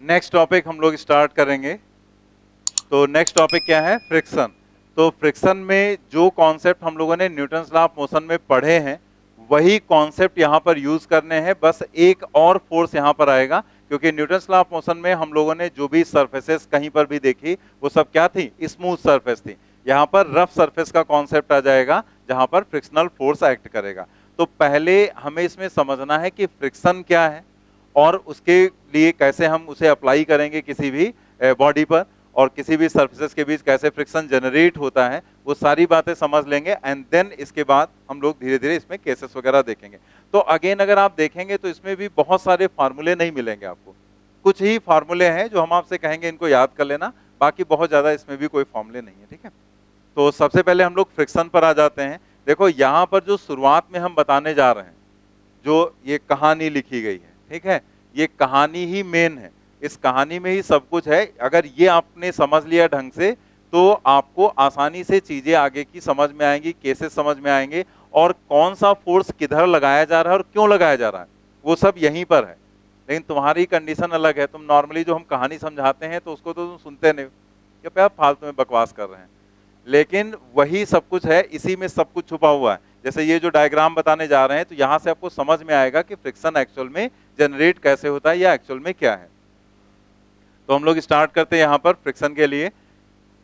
Next topic हम लोग start करेंगे। तो नेक्स्ट टॉपिक क्या है? फ्रिक्शन। तो फ्रिक्शन में जो कॉन्सेप्ट हम लोगों ने न्यूटन्स लॉ ऑफ मोशन में पढ़े हैं वही कॉन्सेप्ट यहाँ पर यूज करने हैं, बस एक और फोर्स यहाँ पर आएगा, क्योंकि न्यूटन्स लॉ ऑफ मोशन में हम लोगों ने जो भी सरफेसेस कहीं पर भी देखी वो सब क्या थी? स्मूथ सरफेस थी। यहाँ पर रफ सरफेस का कॉन्सेप्ट आ जाएगा जहां पर फ्रिक्शनल फोर्स एक्ट करेगा। तो पहले हमें इसमें समझना है कि फ्रिक्शन क्या है और उसके लिए कैसे हम उसे अप्लाई करेंगे किसी भी बॉडी पर, और किसी भी सरफेसेस के बीच कैसे फ्रिक्शन जनरेट होता है, वो सारी बातें समझ लेंगे। एंड देन इसके बाद हम लोग धीरे धीरे इसमें केसेस वगैरह देखेंगे। तो अगेन अगर आप देखेंगे तो इसमें भी बहुत सारे फार्मूले नहीं मिलेंगे आपको, कुछ ही फार्मूले हैं जो हम आपसे कहेंगे इनको याद कर लेना, बाकी बहुत ज्यादा इसमें भी कोई फार्मूले नहीं है। ठीक है, तो सबसे पहले हम लोग फ्रिक्शन पर आ जाते हैं। देखो यहां पर जो शुरुआत में हम बताने जा रहे हैं, जो ये कहानी लिखी गई है, ठीक है, ये कहानी ही मेन है, इस कहानी में ही सब कुछ है। अगर ये आपने समझ लिया ढंग से तो आपको आसानी से चीजें आगे की समझ में आएंगी, केसेस समझ में आएंगे, और कौन सा फोर्स किधर लगाया जा रहा है और क्यों लगाया जा रहा है वो सब यहीं पर है। लेकिन तुम्हारी कंडीशन अलग है, तुम नॉर्मली जो हम कहानी समझाते हैं तो उसको तो तुम सुनते नहीं, क्या आप फालतू में बकवास कर रहे हैं, लेकिन वही सब कुछ है, इसी में सब कुछ छुपा हुआ है। जैसे ये जो डायग्राम बताने जा रहे हैं तो यहां से आपको समझ में आएगा कि फ्रिक्शन एक्चुअल में जनरेट कैसे होता है या एक्चुअल में क्या है। तो हम लोग स्टार्ट करते हैं यहाँ पर फ्रिक्शन के लिए।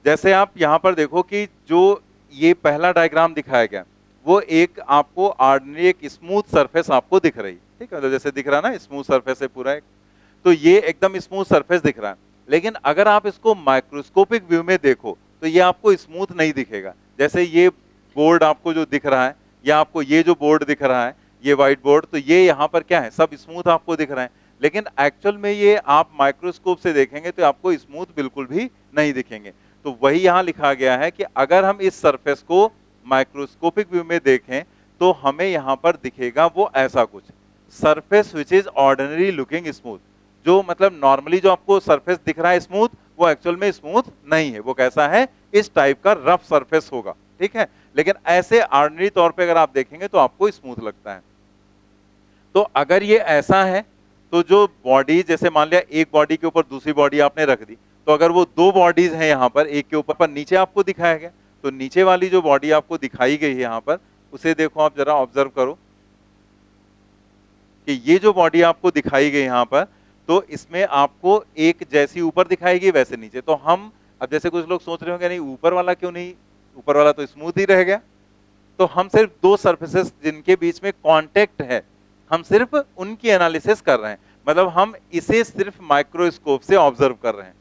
जैसे आप यहाँ पर देखो कि जो ये पहला डायग्राम दिखाया गया वो एक आपको ऑर्डिनरी एक स्मूथ सरफेस आपको दिख रही, ठीक है, तो जैसे दिख रहा है ना स्मूथ सरफेस है पूरा एक, तो ये एकदम स्मूथ सरफेस दिख रहा है। लेकिन अगर आप इसको माइक्रोस्कोपिक व्यू में देखो तो ये आपको स्मूथ नहीं दिखेगा। जैसे ये बोर्ड आपको जो दिख रहा है या आपको ये जो बोर्ड दिख रहा है ये व्हाइट बोर्ड, तो ये यहाँ पर क्या है, सब स्मूथ आपको दिख रहा है। लेकिन एक्चुअल में ये आप माइक्रोस्कोप से देखेंगे तो आपको स्मूथ बिल्कुल भी नहीं दिखेंगे। तो वही यहाँ लिखा गया है कि अगर हम इस सरफेस को माइक्रोस्कोपिक व्यू में देखें तो हमें यहाँ पर दिखेगा वो ऐसा कुछ surface which is ordinary looking smooth. जो मतलब नॉर्मली जो आपको सरफेस दिख रहा है स्मूथ, वो एक्चुअल में स्मूथ नहीं है, वो कैसा है, इस टाइप का रफ सरफेस होगा, ठीक है। लेकिन ऐसे ऑर्डिनरी तौर पे अगर आप देखेंगे तो आपको स्मूथ लगता है। तो अगर ये ऐसा है तो जो बॉडी, जैसे मान लिया एक बॉडी के ऊपर दूसरी बॉडी आपने रख दी, तो अगर वो दो बॉडीज हैं यहाँ पर, एक के ऊपर पर नीचे आपको दिखाया गया, तो नीचे वाली जो बॉडी आपको दिखाई गई है यहाँ पर, उसे देखो आप जरा ऑब्जर्व करो कि ये जो बॉडी आपको दिखाई गई यहाँ पर, तो इसमें आपको एक जैसी ऊपर दिखाएगी वैसे नीचे। तो हम अब जैसे कुछ लोग सोच रहे होंगे नहीं ऊपर वाला क्यों नहीं, ऊपर वाला तो स्मूथ ही रह गया। तो हम सिर्फ दो सरफेसेस जिनके बीच में कांटेक्ट है, हम सिर्फ उनकी एनालिसिस कर रहे हैं, मतलब हम इसे सिर्फ माइक्रोस्कोप से ऑब्जर्व कर रहे हैं,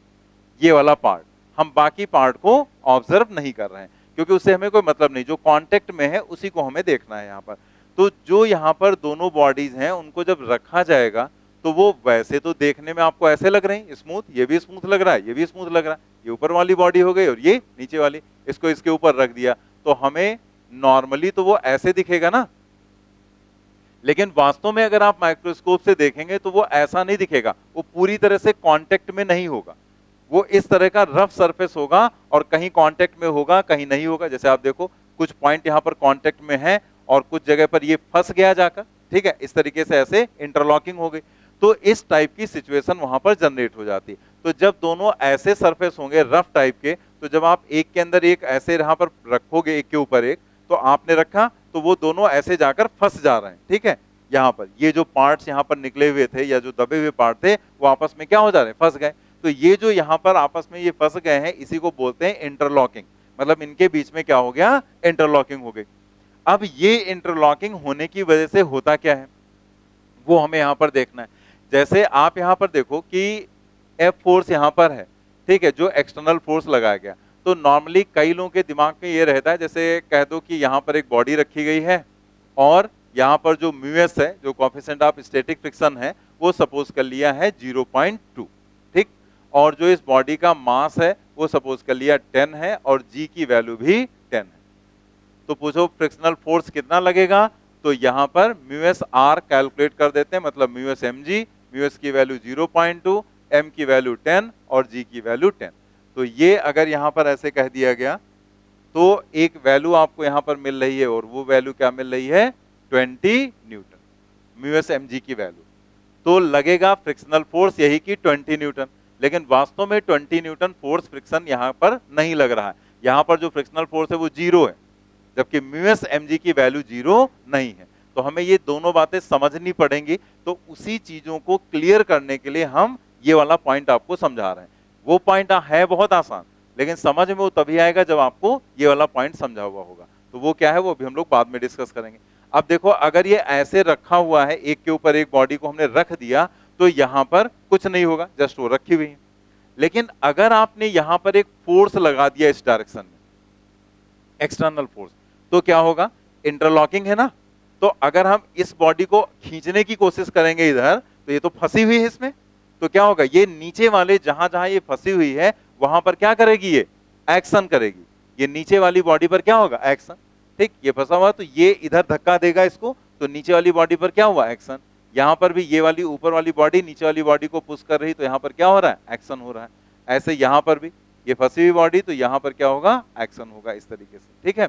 ये वाला पार्ट, हम बाकी पार्ट को ऑब्जर्व नहीं कर रहे हैं, क्योंकि उससे हमें कोई मतलब नहीं, जो कांटेक्ट में है उसी को हमें देखना है यहाँ पर। तो जो यहाँ पर दोनों बॉडीज हैं उनको जब रखा जाएगा तो वो वैसे तो देखने में आपको ऐसे लग रही है स्मूथ, ये भी स्मूथ लग रहा है, ये भी स्मूथ लग रहा है, ये ऊपर वाली बॉडी हो गई और ये नीचे वाली, इसको इसके ऊपर रख दिया तो हमें नॉर्मली तो वो ऐसे दिखेगा ना, लेकिन वास्तव में अगर आप माइक्रोस्कोप से देखेंगे तो वो ऐसा नहीं दिखेगा, वो पूरी तरह से कांटेक्ट में नहीं होगा, वो इस तरह का रफ सरफेस होगा और कहीं कांटेक्ट में होगा कहीं नहीं होगा। जैसे आप देखो कुछ पॉइंट यहाँ पर कांटेक्ट में है और कुछ जगह पर ये फंस गया जाकर, ठीक है, इस तरीके से ऐसे इंटरलॉकिंग हो गई, तो इस टाइप की सिचुएशन वहां पर जनरेट हो जाती है। तो जब दोनों ऐसे सरफेस होंगे रफ टाइप के, तो जब आप एक के अंदर एक ऐसे यहाँ पर रखोगे एक के ऊपर एक, तो आपने रखा तो वो दोनों ऐसे जाकर फंस जा रहे हैं, ठीक है। यहाँ पर ये जो पार्ट्स यहाँ पर निकले हुए थे या जो दबे हुए पार्ट थे वो आपस में क्या हो जा रहे हैं, फंस गए। तो ये जो यहाँ पर आपस में ये फंस गए हैं इसी को बोलते हैं इंटरलॉकिंग, मतलब इनके बीच में क्या हो गया, इंटरलॉकिंग हो गई। अब ये इंटरलॉकिंग होने की वजह से होता क्या है वो हमें यहाँ पर देखना है। जैसे आप यहाँ पर देखो कि एफ फोर्स यहाँ पर है, ठीक है, जो एक्सटर्नल फोर्स लगाया गया। तो नॉर्मली कई लोगों के दिमाग में ये रहता है, जैसे कह दो कि यहाँ पर एक बॉडी रखी गई है और यहाँ पर जो म्यूएस है, जो कोएफिशिएंट ऑफ स्टैटिक फ्रिक्शन है, वो सपोज कर लिया है 0.2, ठीक, और जो इस बॉडी का मास है वो सपोज कर लिया 10 है और जी की वैल्यू भी 10 है। तो पूछो फ्रिक्शनल फोर्स कितना लगेगा, तो यहां पर म्यूएस आर कैलकुलेट कर देते हैं, मतलब म्यूएस एम जी, म्यूएस की वैल्यू 0.2, एम की वैल्यू 10 और जी की वैल्यू 10। तो ये अगर यहां पर ऐसे कह दिया गया तो एक वैल्यू आपको यहां पर मिल रही है और वो वैल्यू क्या मिल रही है, 20 न्यूटन, म्यूएस एम जी की वैल्यू। तो लगेगा फ्रिक्शनल फोर्स यही कि 20 न्यूटन, लेकिन वास्तव में 20 न्यूटन फोर्स फ्रिक्शन यहां पर नहीं लग रहा है। यहां पर जो फ्रिक्शनल फोर्स है वो 0 है, जबकि म्यूएस mg की वैल्यू 0 नहीं है। तो हमें ये दोनों बातें समझनी पड़ेंगी। तो उसी चीजों को क्लियर करने के लिए हम ये वाला पॉइंट आपको समझा रहे हैं। वो पॉइंट है बहुत आसान, लेकिन समझ में वो तभी आएगा जब आपको ये वाला पॉइंट समझा हुआ होगा। तो वो क्या है वो भी हम लोग बाद में डिस्कस करेंगे। अब देखो, अगर ये ऐसे रखा हुआ है, एक के ऊपर एक बॉडी को हमने रख दिया, तो यहां पर कुछ नहीं होगा, जस्ट वो रखी हुई है। लेकिन अगर आपने यहां पर एक फोर्स लगा दिया इस डायरेक्शन में, एक्सटर्नल फोर्स, तो क्या होगा? इंटरलॉकिंग है ना। तो अगर हम इस बॉडी को खींचने की कोशिश करेंगे इधर, तो ये तो फंसी हुई है इसमें, तो क्या होगा? ये नीचे वाले जहां जहां ये फंसी हुई है वहां पर क्या करेगी? ये एक्शन करेगी। ये नीचे वाली बॉडी पर क्या होगा? एक्शन। ठीक, ये फंसा हुआ तो ये इधर धक्का देगा इसको, तो नीचे वाली बॉडी पर क्या हुआ? एक्शन। यहां पर भी ये वाली ऊपर वाली बॉडी नीचे वाली बॉडी को पुश कर रही, तो यहां पर क्या हो रहा है? एक्शन हो रहा है। ऐसे यहां पर भी ये फंसी हुई बॉडी, तो यहां पर क्या होगा? एक्शन होगा इस तरीके से। ठीक है,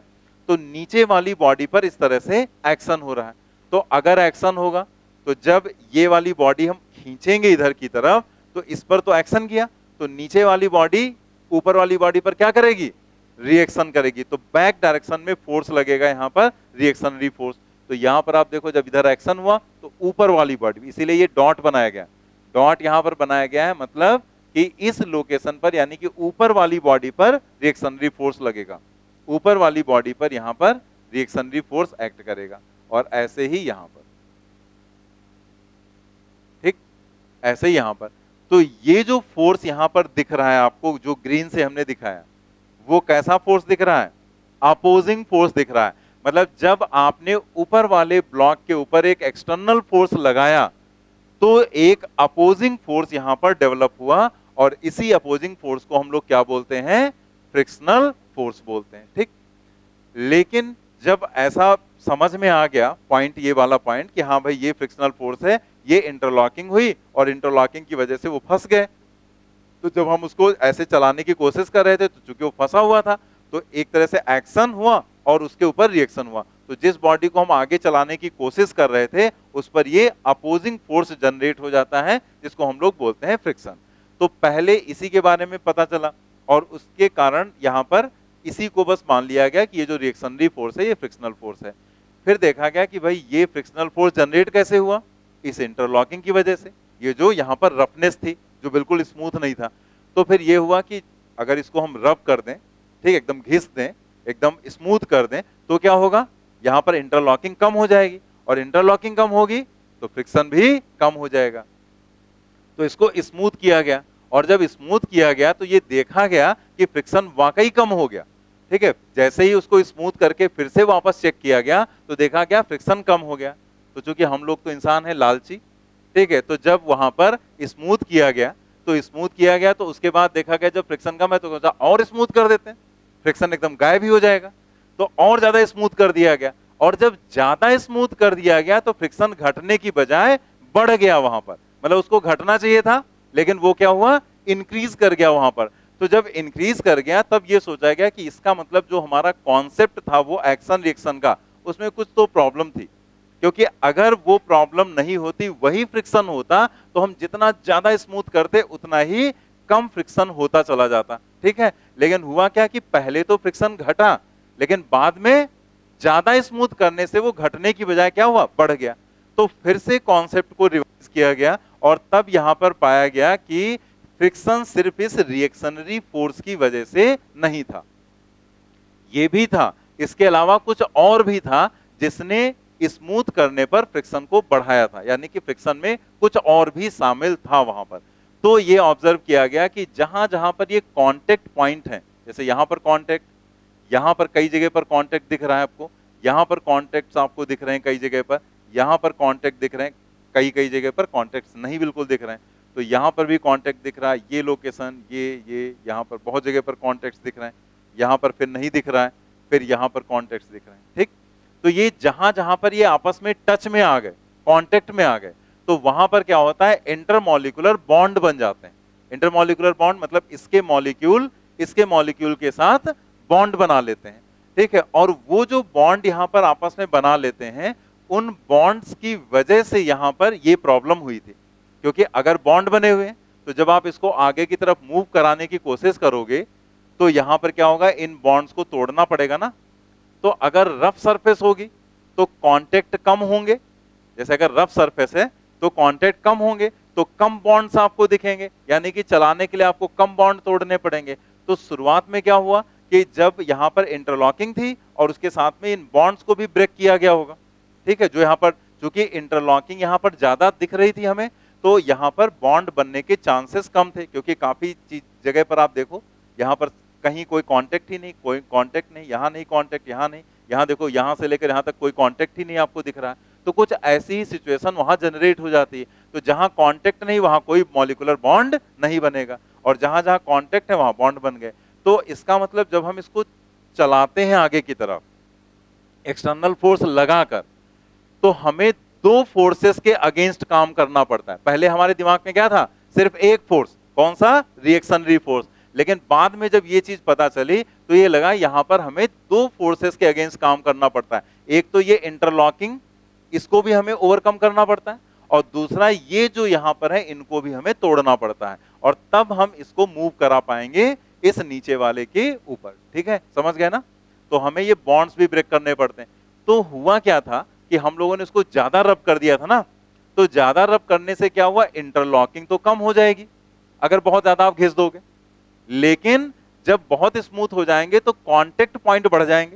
तो नीचे वाली बॉडी पर इस तरह से एक्शन हो रहा है। तो अगर एक्शन होगा, तो जब ये वाली बॉडी हम खींचेंगे इधर की तरफ, तो इस पर तो एक्शन किया, तो नीचे वाली बॉडी ऊपर वाली बॉडी पर क्या करेगी? रिएक्शन करेगी। तो बैक डायरेक्शन में फोर्स लगेगा यहां पर, रिएक्शनरी फोर्स। तो यहां पर आप देखो, जब इधर एक्शन हुआ तो ऊपर वाली बॉडी, इसीलिए ये डॉट बनाया गया। डॉट यहां पर बनाया गया है, मतलब कि इस लोकेशन पर, यानी कि ऊपर वाली बॉडी पर रिएक्शनरी फोर्स लगेगा, ऊपर वाली बॉडी पर यहां पर रिएक्शनरी फोर्स एक्ट करेगा। और ऐसे ही यहां पर, ठीक, ऐसे ही यहां पर। तो ये जो फोर्स यहां पर दिख रहा है आपको, जो ग्रीन से हमने दिखाया, वो कैसा फोर्स दिख रहा है? अपोजिंग फोर्स दिख रहा है। मतलब जब आपने ऊपर वाले ब्लॉक के ऊपर एक एक्सटर्नल फोर्स लगाया, तो एक अपोजिंग फोर्स यहां पर डेवलप हुआ, और इसी अपोजिंग फोर्स को हम लोग क्या बोलते हैं? फ्रिक्शनल फोर्स बोलते हैं। ठीक, लेकिन जब ऐसा समझ में आ गया पॉइंट, ये वाला पॉइंट, कि हाँ भाई ये फ्रिक्शनल फोर्स है, ये इंटरलॉकिंग हुई और इंटरलॉकिंग की वजह से वो फंस गए, तो जब हम उसको ऐसे चलाने की कोशिश कर रहे थे, तो चूंकि वो फंसा हुआ था, तो एक तरह से एक्शन हुआ और उसके ऊपर रिएक्शन हुआ। तो जिस बॉडी को हम आगे चलाने की कोशिश कर रहे थे, उस पर ये अपोजिंग फोर्स जनरेट हो जाता है, जिसको हम लोग बोलते हैं फ्रिक्शन। तो पहले इसी के बारे में पता चला, और उसके कारण यहां पर इसी को बस मान लिया गया कि ये जो रिएक्शनरी फोर्स है ये फ्रिक्शनल फोर्स है। फिर देखा गया कि भाई ये फ्रिक्शनल फोर्स जनरेट कैसे हुआ? इस इंटरलॉकिंग की वजह से। ये जो यहां पर रफनेस थी, जो बिल्कुल स्मूथ नहीं था, तो फिर ये हुआ कि अगर इसको हम रब कर दें, ठीक, एकदम घिस दें, एकदम स्मूथ कर दें, तो क्या होगा? यहां पर इंटरलॉकिंग कम हो जाएगी, और इंटरलॉकिंग कम होगी तो फ्रिक्शन भी कम हो जाएगा। तो इसको स्मूथ किया गया, और जब स्मूथ किया गया तो ये देखा गया कि फ्रिक्शन वाकई कम हो गया। ठीक है, जैसे ही उसको स्मूथ करके फिर से वापस चेक किया गया, तो देखा गया फ्रिक्शन कम हो गया। तो चूंकि हम लोग तो इंसान है लालची, ठीक है, तो जब वहां पर स्मूथ किया गया, तो स्मूथ किया गया, तो उसके बाद देखा गया जब फ्रिक्शन कम है तो सोचा और स्मूथ कर देते हैं, फ्रिक्शन एकदम गायब ही हो जाएगा। तो और ज्यादा स्मूथ कर दिया गया, और जब ज्यादा स्मूथ कर दिया गया तो फ्रिक्शन घटने की बजाय बढ़ गया वहां पर। मतलब उसको घटना चाहिए था, लेकिन वो क्या हुआ? इंक्रीज कर गया वहां पर। तो जब इंक्रीज कर गया, तब ये सोचा गया कि इसका मतलब जो हमारा कॉन्सेप्ट था वो एक्शन रिएक्शन का, उसमें कुछ तो प्रॉब्लम थी। क्योंकि अगर वो प्रॉब्लम नहीं होती, वही फ्रिक्शन होता, तो हम जितना ज्यादा स्मूथ करते उतना ही कम फ्रिक्शन होता चला जाता। ठीक है, लेकिन हुआ क्या कि पहले तो फ्रिक्शन घटा, लेकिन बाद में ज्यादा स्मूथ करने से वो घटने की बजाय क्या हुआ? बढ़ गया। तो फिर से कॉन्सेप्ट को रिवाइज किया गया, और तब यहां पर पाया गया कि फ्रिक्शन सिर्फ इस रिएक्शनरी फोर्स की वजह से नहीं था, ये भी था, इसके अलावा कुछ और भी था जिसने स्मूथ करने पर फ्रिक्शन को बढ़ाया था, यानी कि फ्रिक्शन में कुछ और भी शामिल था वहां पर। तो ये ऑब्जर्व किया गया कि जहां जहां पर ये कांटेक्ट पॉइंट है, जैसे यहां पर कांटेक्ट, यहां पर कई जगह पर कांटेक्ट दिख रहा है आपको, यहां पर कांटेक्ट्स आपको दिख रहे हैं कई जगह पर, यहां पर कांटेक्ट दिख रहे हैं, कई कई जगह पर कांटेक्ट्स नहीं बिल्कुल दिख रहे हैं। तो यहां पर भी कांटेक्ट दिख रहा है, ये लोकेशन, ये यहां पर बहुत जगह पर कांटेक्ट्स दिख रहे हैं, यहां पर फिर नहीं दिख रहा है, फिर यहां पर कांटेक्ट्स दिख रहे हैं। ठीक, तो ये जहां जहां पर ये आपस में टच में आ गए, कांटेक्ट में आ गए, तो वहां पर क्या होता है? इंटरमॉलिक्यूलर बॉन्ड बन जाते हैं। इंटरमॉलिक्यूलर बॉन्ड मतलब इसके मॉलिक्यूल के साथ बॉन्ड बना लेते हैं। ठीक है, और वो जो बॉन्ड यहां पर आपस में बना लेते हैं, उन बॉन्ड्स की वजह से यहां पर ये प्रॉब्लम हुई थी। क्योंकि अगर बॉन्ड बने हुए हैं तो जब आप इसको आगे की तरफ मूव कराने की कोशिश करोगे तो यहां पर क्या होगा, इन बॉन्ड्स को तोड़ना पड़ेगा ना। तो अगर रफ सरफेस होगी तो कांटेक्ट कम होंगे, जैसे अगर रफ सरफेस है तो कांटेक्ट कम होंगे, तो कम बॉन्ड्स आपको दिखेंगे, यानी कि चलाने के लिए आपको कम बॉन्ड तोड़ने पड़ेंगे। तो शुरुआत में क्या हुआ कि जब यहां पर इंटरलॉकिंग थी और उसके साथ में इन बॉन्ड्स को भी ब्रेक किया गया होगा, ठीक है। जो यहां पर चूंकि इंटरलॉकिंग यहां पर ज्यादा दिख रही थी हमें, तो यहां पर बॉन्ड बनने के चांसेस कम थे, क्योंकि काफी जगह पर आप देखो यहां पर कहीं कोई कांटेक्ट ही नहीं, कोई कांटेक्ट नहीं, यहां नहीं कांटेक्ट, यहां नहीं, यहां देखो यहां से लेकर यहां तक कोई कांटेक्ट ही नहीं आपको दिख रहा है। तो कुछ ऐसी ही सिचुएशन वहां जनरेट हो जाती है। तो जहां कांटेक्ट नहीं वहां कोई मॉलिक्यूलर बॉन्ड नहीं बनेगा, और जहां जहां कांटेक्ट है वहां बॉन्ड बन गए। तो इसका मतलब जब हम इसको चलाते हैं आगे की तरफ एक्सटर्नल फोर्स लगाकर, तो हमें दो फोर्सेस के अगेंस्ट काम करना पड़ता है। पहले हमारे दिमाग में क्या था, सिर्फ एक फोर्स, कौन सा, रिएक्शनरी फोर्स। लेकिन बाद में जब ये चीज पता चली तो ये लगा यहां पर हमें दो फोर्सेस के अगेंस्ट काम करना पड़ता है। एक तो ये इंटरलॉकिंग, इसको भी हमें ओवरकम करना पड़ता है, और दूसरा ये जो यहां पर है इनको भी हमें तोड़ना पड़ता है, और तब हम इसको मूव करा पाएंगे इस नीचे वाले के ऊपर। ठीक है, समझ गए ना। तो हमें ये बॉन्ड्स भी ब्रेक करने पड़ते हैं। तो हुआ क्या था कि हम लोगों ने इसको ज्यादा रब कर दिया था ना, तो ज्यादा रब करने से क्या हुआ, इंटरलॉकिंग तो कम हो जाएगी अगर बहुत ज्यादा आप घिस दोगे, लेकिन जब बहुत स्मूथ हो जाएंगे तो कांटेक्ट पॉइंट बढ़ जाएंगे।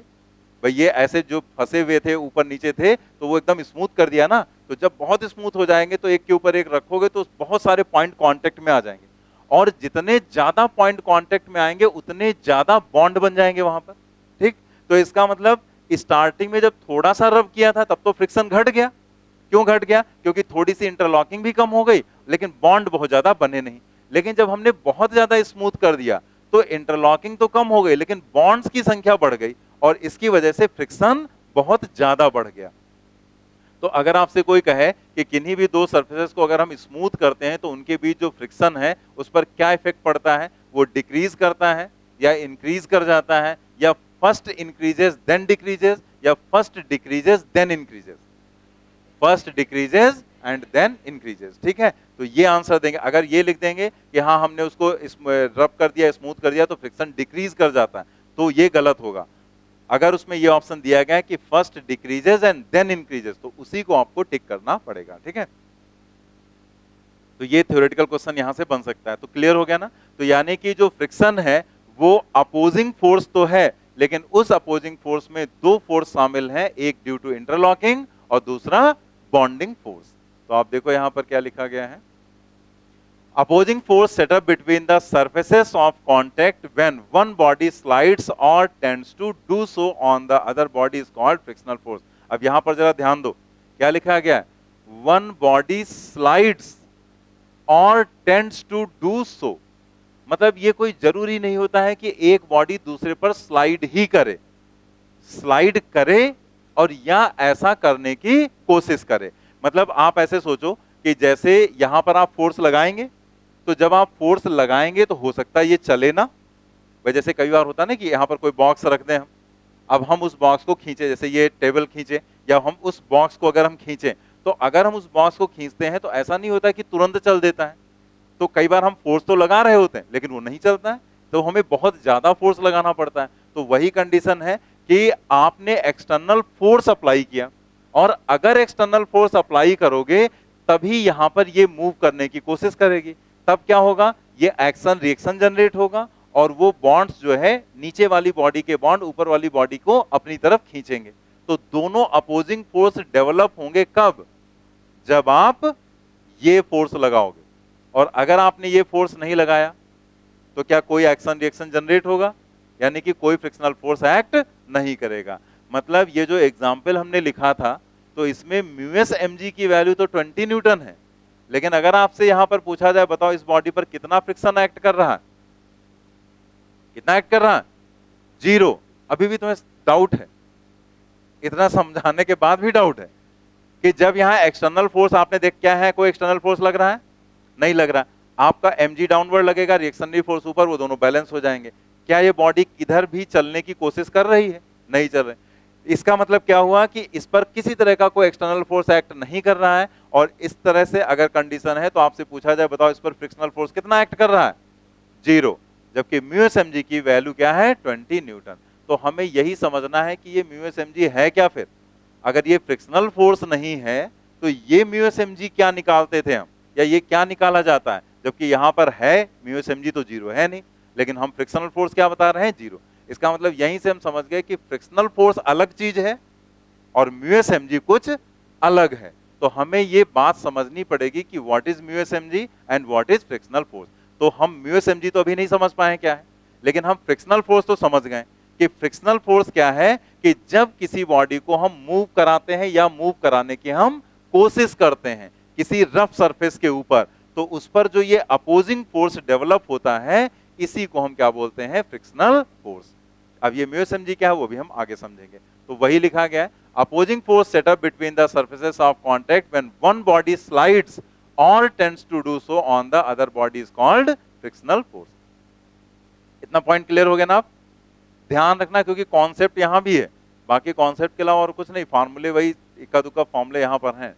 भाई ये ऐसे जो फंसे हुए थे ऊपर नीचे थे तो वो एकदम स्मूथ कर दिया ना, तो जब बहुत स्मूथ हो जाएंगे तो एक के ऊपर एक रखोगे तो बहुत सारे पॉइंट कांटेक्ट में आ जाएंगे, और जितने ज्यादा पॉइंट कांटेक्ट में आएंगे उतने ज्यादा बॉन्ड बन जाएंगे वहां पर। ठीक, तो इसका मतलब स्टार्टिंग में जब थोड़ा सा रब किया था तब तो फ्रिक्शन घट गया। क्यों घट गया, क्योंकि थोड़ी सी इंटरलॉकिंग भी कम हो गई लेकिन बॉन्ड बहुत ज्यादा बने नहीं। लेकिन जब हमने बहुत ज्यादा स्मूथ कर दिया तो इंटरलॉकिंग तो कम हो गई लेकिन बॉन्ड्स की संख्या बढ़ गई, और इसकी वजह से फ्रिक्शन बहुत ज्यादा बढ़ गया। तो अगर आपसे कोई कहे कि किन्हीं भी दो सरफेसेस को अगर हम स्मूथ करते हैं तो उनके बीच जो फ्रिक्शन है उस पर क्या इफेक्ट पड़ता है, वो डिक्रीज करता है या इंक्रीज कर जाता है, या फर्स्ट इंक्रीजेस देन डिक्रीजेस, या first decreases then increases, first decreases and then increases. ठीक है, तो ये आंसर देंगे। अगर ये लिख देंगे कि हाँ हमने उसको रब कर दिया, स्मूथ कर दिया तो फ्रिक्शन डिक्रीज कर जाता है, तो ये गलत होगा। अगर उसमें ये ऑप्शन दिया गया है कि first decreases and then increases, तो उसी को आपको टिक करना पड़ेगा। ठीक है, तो ये थ्योरेटिकल क्वेश्चन यहां से बन सकता है। तो क्लियर हो गया ना। तो यानी कि जो फ्रिक्शन है वो अपोजिंग फोर्स तो है, लेकिन उस अपोजिंग फोर्स में दो फोर्स शामिल हैं, एक ड्यू टू इंटरलॉकिंग और दूसरा बॉन्डिंग फोर्स। तो आप देखो यहां पर क्या लिखा गया है, opposing force set up between the surfaces of contact when one body slides or tends to do so on the other body is called frictional force। अब यहां पर जरा ध्यान दो क्या लिखा गया है, one body slides or tends to do so, मतलब ये कोई जरूरी नहीं होता है कि एक बॉडी दूसरे पर स्लाइड ही करे, स्लाइड करे और या ऐसा करने की कोशिश करे। मतलब आप ऐसे सोचो कि जैसे यहां पर आप फोर्स लगाएंगे, तो जब आप फोर्स लगाएंगे तो हो सकता है ये चले ना। भाई जैसे कई बार होता है ना कि यहाँ पर कोई बॉक्स रख दें हम, अब हम उस बॉक्स को खींचे, जैसे ये टेबल खींचे या हम उस बॉक्स को अगर हम खींचे, तो अगर हम उस बॉक्स को खींचते हैं तो ऐसा नहीं होता कि तुरंत चल देता है। तो कई बार हम फोर्स तो लगा रहे होते हैं लेकिन वो नहीं चलता है, तो हमें बहुत ज्यादा फोर्स लगाना पड़ता है। तो वही कंडीशन है कि आपने एक्सटर्नल फोर्स अप्लाई किया, और अगर एक्सटर्नल फोर्स अप्लाई करोगे तभी यहां पर ये मूव करने की कोशिश करेगी। तब क्या होगा, ये एक्शन रिएक्शन जनरेट होगा और वो बॉन्ड्स जो है नीचे वाली बॉडी के बॉन्ड ऊपर वाली बॉडी को अपनी तरफ खींचेंगे। तो दोनों अपोजिंग फोर्स डेवलप होंगे कब, जब आप ये फोर्स लगाओगे। और अगर आपने ये फोर्स नहीं लगाया तो क्या कोई एक्शन रिएक्शन जनरेट होगा, यानी कि कोई फ्रिक्शनल फोर्स एक्ट नहीं करेगा। मतलब ये जो एग्जाम्पल हमने लिखा था तो इसमें म्यूएस एमजी की वैल्यू तो 20 न्यूटन है, लेकिन अगर आपसे यहां पर पूछा जाए बताओ इस बॉडी पर कितना फ्रिक्शन एक्ट कर रहा है, कितना एक्ट कर रहा है, 0, अभी भी तुम्हें डाउट है, इतना समझाने के बाद भी डाउट है कि जब यहां एक्सटर्नल फोर्स आपने देख क्या है, कोई एक्सटर्नल फोर्स लग रहा है, नहीं लग रहा। आपका mg डाउनवर्ड लगेगा, रिएक्शनरी फोर्स ऊपर, वो दोनों बैलेंस हो जाएंगे। क्या ये बॉडी किधर भी चलने की कोशिश कर रही है, नहीं चल रही। इसका मतलब क्या हुआ कि इस पर किसी तरह का कोई एक्सटर्नल फोर्स एक्ट नहीं कर रहा है, और इस तरह से अगर कंडीशन है तो आपसे पूछा जाए बताओ इस पर फ्रिक्शनल फोर्स कितना एक्ट कर रहा है, 0, जबकि म्यू एस एम जी की वैल्यू क्या है 20 न्यूटन। तो हमें यही समझना है कि ये म्यू एस एम जी है क्या। फिर अगर ये फ्रिक्शनल फोर्स नहीं है तो ये म्यू एस एम जी क्या निकालते थे हम, या ये क्या निकाला जाता है, जबकि यहां पर है म्यू एस एम जी तो 0 है नहीं, लेकिन हम फ्रिक्शनल फोर्स क्या बता रहे हैं 0। इसका मतलब यहीं से हम समझ गए कि फ्रिक्शनल फोर्स अलग चीज है और म्यू एस एम जी कुछ अलग है। तो हमें ये बात समझनी पड़ेगी कि what is mu s m g and what is frictional force. तो हम म्यू एस एम जी तो अभी नहीं समझ पाए क्या है, लेकिन हम फ्रिक्शनल फोर्स तो समझ गए कि फ्रिक्शनल फोर्स क्या है, कि जब किसी बॉडी को हम मूव कराते हैं या मूव कराने की हम कोशिश करते हैं किसी रफ सरफेस के ऊपर, तो उस पर जो ये अपोजिंग फोर्स डेवलप होता है इसी को हम क्या बोलते हैं, फ्रिक्शनल फोर्स। अब ये म्यू एस एम जी क्या है वो भी हम आगे समझेंगे। तो वही लिखा गया है, opposing force set up between the surfaces of contact when one body slides or tends to do so on the other body is called frictional force। इतना पॉइंट क्लियर हो गया ना। आप ध्यान रखना क्योंकि कॉन्सेप्ट यहां भी है, बाकी कॉन्सेप्ट के अलावा और कुछ नहीं, फार्मूले वही इक्का दुक्का फॉर्मूले यहां पर हैं।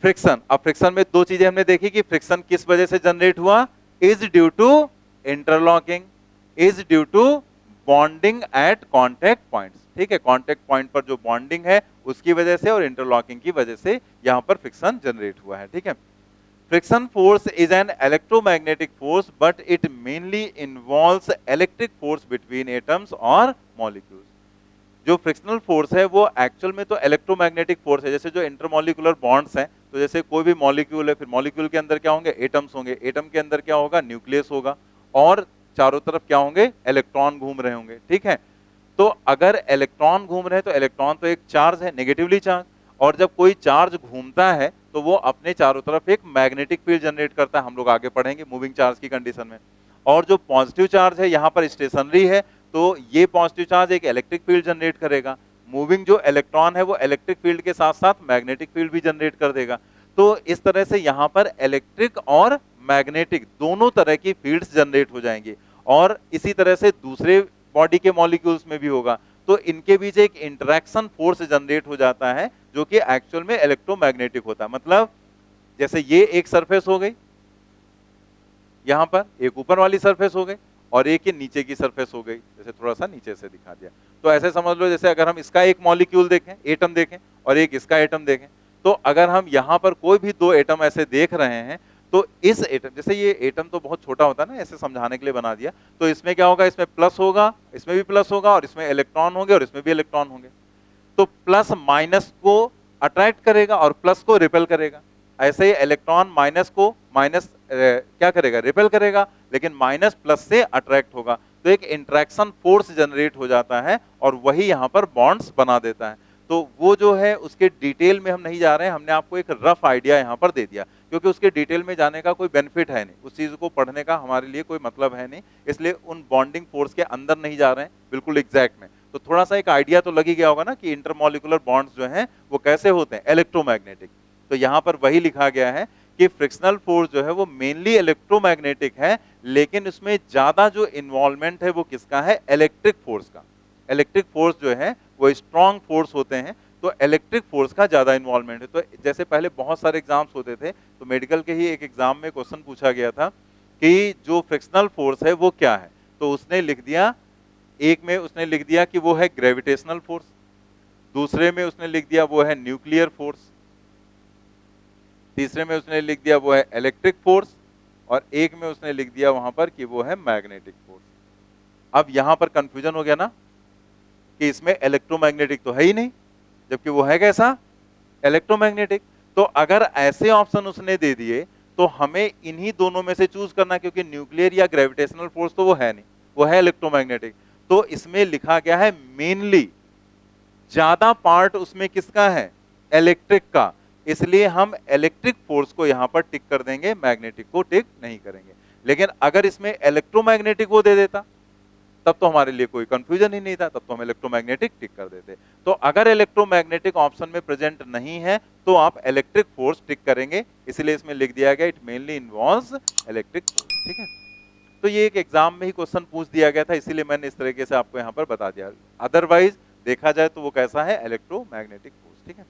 फ्रिक्शन, अब फ्रिक्शन में दो चीजें हमने देखी कि फ्रिक्शन किस वजह से जनरेट हुआ, is due to interlocking, is due to bonding at contact points. ठीक है, कॉन्टेक्ट पॉइंट पर जो बॉन्डिंग है उसकी वजह से और इंटरलॉकिंग की वजह से यहां पर फ्रिक्शन जनरेट हुआ है। ठीक है, friction force is an electromagnetic force but it mainly involves electric force between atoms और मॉलिक्यूल्स। जो फ्रिक्शनल फोर्स है वो एक्चुअल में तो इलेक्ट्रोमैग्नेटिक फोर्स है, जैसे जो इंटरमॉलिक्यूलर बॉन्ड्स हैं, तो जैसे कोई भी मॉलिक्यूल है, फिर मॉलिक्यूल के अंदर क्या होंगे, एटम्स होंगे, एटम के अंदर क्या होगा, न्यूक्लियस होगा, और चारों तरफ क्या होंगे, इलेक्ट्रॉन घूम रहे होंगे। ठीक है, तो अगर इलेक्ट्रॉन घूम रहे हैं तो इलेक्ट्रॉन तो एक चार्ज है, नेगेटिवली चार्ज, और जब कोई चार्ज घूमता है तो वो अपने चारों तरफ एक मैग्नेटिक फील्ड जनरेट करता है, हम लोग आगे पढ़ेंगे मूविंग चार्ज की कंडीशन में। और जो पॉजिटिव चार्ज है यहाँ पर स्टेशनरी है, तो ये पॉजिटिव चार्ज एक इलेक्ट्रिक फील्ड जनरेट करेगा। मूविंग जो इलेक्ट्रॉन है वो इलेक्ट्रिक फील्ड के साथ साथ मैग्नेटिक फील्ड भी जनरेट कर देगा। तो इस तरह से यहाँ पर इलेक्ट्रिक और मैग्नेटिक दोनों तरह की फील्ड्स जनरेट हो जाएंगी, और इसी तरह से दूसरे बॉडी के मॉलिक्यूल्स में भी होगा। तो इनके बीच एक इंटरेक्शन फोर्स जनरेट हो जाता है जो कि एक्चुअल में इलेक्ट्रोमैग्नेटिक होता है। मतलब जैसे ये एक सरफेस हो गई, यहां पर एक ऊपर वाली सरफेस हो गई और एक ये नीचे की सरफेस हो गई, जैसे थोड़ा सा नीचे से दिखा दिया। तो ऐसे समझ लो जैसे अगर हम इसका एक मॉलिक्यूल देखें, एटम देखें, और एक इसका एटम देखें, तो अगर हम यहां पर कोई भी दो एटम ऐसे देख रहे हैं तो इस एटम, जैसे ये एटम तो बहुत छोटा होता है ना, ऐसे समझाने के लिए बना दिया, तो इसमें क्या होगा, इसमें प्लस होगा, इसमें भी प्लस होगा, और इसमें इलेक्ट्रॉन होंगे और इसमें भी इलेक्ट्रॉन होंगे। तो प्लस माइनस को अट्रैक्ट करेगा और प्लस को रिपेल करेगा। ऐसे ही इलेक्ट्रॉन माइनस को माइनस क्या करेगा, रिपेल करेगा, लेकिन माइनस प्लस से अट्रैक्ट होगा। तो एक इंट्रैक्शन फोर्स जनरेट हो जाता है और वही यहां पर बॉन्ड्स बना देता है। तो वो जो है उसके डिटेल में हम नहीं जा रहे हैं, हमने आपको एक रफ आइडिया यहां पर दे दिया, क्योंकि उसके डिटेल में जाने का कोई बेनिफिट है नहीं, उस चीज को पढ़ने का हमारे लिए कोई मतलब है नहीं, इसलिए उन बॉन्डिंग फोर्स के अंदर नहीं जा रहे हैं बिल्कुल एग्जैक्ट में। तो थोड़ा सा एक आइडिया तो लग ही गया होगा ना कि इंटरमॉलिक्यूलर बॉन्ड्स जो हैं वो कैसे होते हैं, इलेक्ट्रोमैग्नेटिक। तो यहां पर वही लिखा गया है कि फ्रिक्शनल फोर्स जो है वो मेनली इलेक्ट्रोमैग्नेटिक है, लेकिन उसमें ज्यादा जो इन्वॉल्वमेंट है वो किसका है, इलेक्ट्रिक फोर्स का। इलेक्ट्रिक फोर्स जो है वो स्ट्रॉन्ग फोर्स होते हैं, तो इलेक्ट्रिक फोर्स का ज्यादा इन्वॉल्वमेंट है। तो जैसे पहले बहुत सारे एग्जाम्स होते थे, तो मेडिकल के ही एक एग्जाम में क्वेश्चन पूछा गया था कि जो फ्रिक्शनल फोर्स है वो क्या है, तो उसने लिख दिया, एक में उसने लिख दिया कि वो है ग्रेविटेशनल फोर्स, दूसरे में उसने लिख दिया वो है न्यूक्लियर फोर्स, तीसरे में उसने लिख दिया वो है इलेक्ट्रिक फोर्स, और एक में उसने लिख दिया वहां पर कि वो है मैग्नेटिक फोर्स। अब यहां पर कंफ्यूजन हो गया ना कि इसमें इलेक्ट्रोमैग्नेटिक तो है ही नहीं, जबकि वो है कैसा, इलेक्ट्रोमैग्नेटिक। तो अगर ऐसे ऑप्शन उसने दे दिए तो हमें इन्हीं दोनों में से चूज करना, क्योंकि न्यूक्लियर या ग्रेविटेशनल फोर्स तो वो है नहीं, वो है इलेक्ट्रोमैग्नेटिक। तो इसमें लिखा गया है मेनली, ज्यादा पार्ट उसमें किसका है, इलेक्ट्रिक का, इसलिए हम इलेक्ट्रिक फोर्स को यहां पर टिक कर देंगे, मैग्नेटिक को टिक नहीं करेंगे। लेकिन अगर इसमें इलेक्ट्रोमैग्नेटिक वो दे देता तब तो हमारे लिए कोई कंफ्यूजन ही नहीं था, तब तो हम इलेक्ट्रोमैग्नेटिक टिक कर देते। तो अगर इलेक्ट्रोमैग्नेटिक ऑप्शन में प्रेजेंट नहीं है तो आप इलेक्ट्रिक फोर्स टिक करेंगे, इसलिए इसमें लिख दिया गया it mainly involves electric force. ठीक है, तो ये एक एग्जाम में ही क्वेश्चन पूछ दिया गया था, इसीलिए मैंने इस तरीके से आपको यहां पर बता दिया। अदरवाइज देखा जाए तो वो कैसा है, इलेक्ट्रोमैग्नेटिक फोर्स। ठीक है।